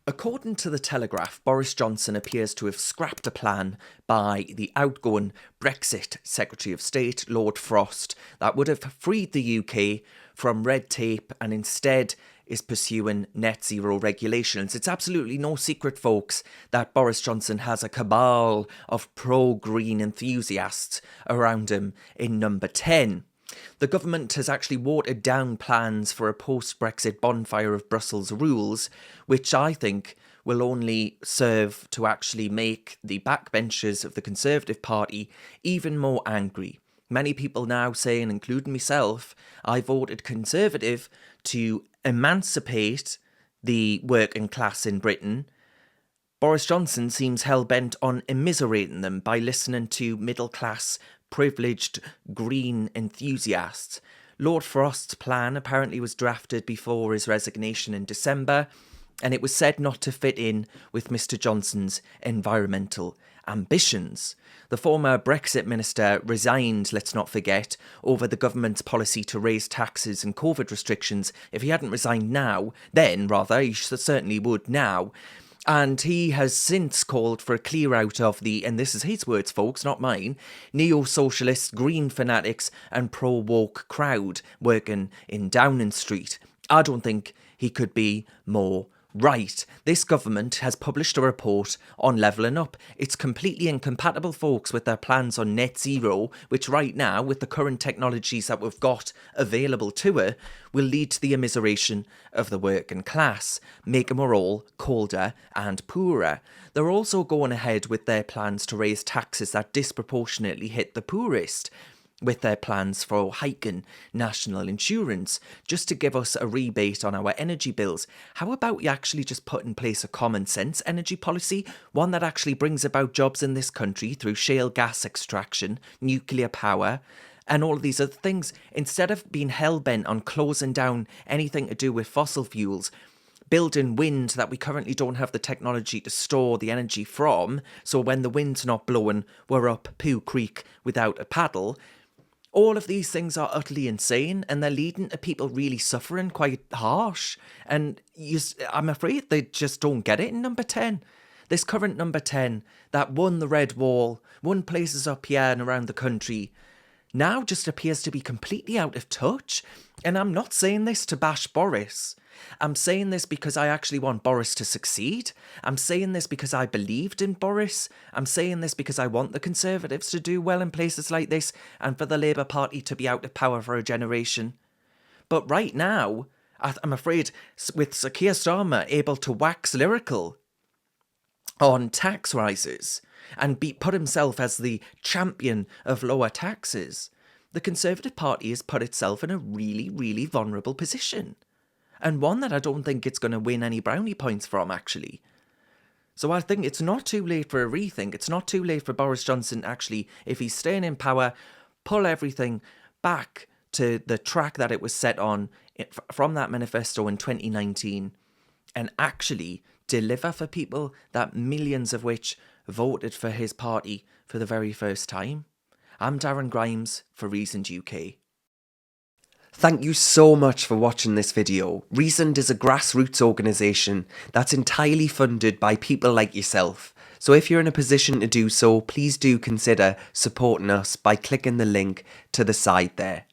According to The Telegraph, Boris Johnson appears to have scrapped a plan by the outgoing Brexit Secretary of State, Lord Frost, that would have freed the UK from red tape and instead is pursuing net zero regulations. It's absolutely no secret, folks, that Boris Johnson has a cabal of pro-green enthusiasts around him in number 10. The government has actually watered down plans for a post-Brexit bonfire of Brussels rules, which I think will only serve to actually make the backbenchers of the Conservative Party even more angry. Many people now saying, including myself, I voted Conservative to emancipate the working class in Britain. Boris Johnson seems hell-bent on immiserating them by listening to middle-class, privileged green enthusiasts. Lord Frost's plan apparently was drafted before his resignation in December, and it was said not to fit in with Mr Johnson's environmental ambitions. The former Brexit minister resigned, let's not forget, over the government's policy to raise taxes and COVID restrictions. If he hadn't resigned now, then rather, he certainly would now. And he has since called for a clear out of the, and this is his words, folks, not mine, neo-socialist, green fanatics and pro-woke crowd working in Downing Street. I don't think he could be more right. This government has published a report on levelling up. It's completely incompatible, folks, with their plans on net zero, which right now, with the current technologies that we've got available to it, will lead to the immiseration of the working class, making them all colder and poorer. They're also going ahead with their plans to raise taxes that disproportionately hit the poorest, with their plans for hiking national insurance, just to give us a rebate on our energy bills. How about you actually just put in place a common sense energy policy, one that actually brings about jobs in this country through shale gas extraction, nuclear power, and all of these other things, instead of being hell-bent on closing down anything to do with fossil fuels, building wind that we currently don't have the technology to store the energy from, so when the wind's not blowing, we're up Pooh Creek without a paddle. All of these things are utterly insane, and they're leading to people really suffering quite harsh. And I'm afraid they just don't get it in number 10. This current number 10 that won the Red Wall, won places up here and around the country, now just appears to be completely out of touch. And I'm not saying this to bash Boris. I'm saying this because I actually want Boris to succeed. I'm saying this because I believed in Boris. I'm saying this because I want the Conservatives to do well in places like this and for the Labour Party to be out of power for a generation. But right now, I'm afraid, with Sir Keir Starmer able to wax lyrical on tax rises and put himself as the champion of lower taxes, the Conservative Party has put itself in a really, really vulnerable position. And one that I don't think it's going to win any brownie points from, actually. So I think it's not too late for a rethink. It's not too late for Boris Johnson, actually, if he's staying in power, pull everything back to the track that it was set on from that manifesto in 2019 and actually deliver for people, that millions of which voted for his party for the very first time. I'm Darren Grimes for Reasoned UK. Thank you so much for watching this video. Reasoned is a grassroots organisation that's entirely funded by people like yourself. So if you're in a position to do so, please do consider supporting us by clicking the link to the side there.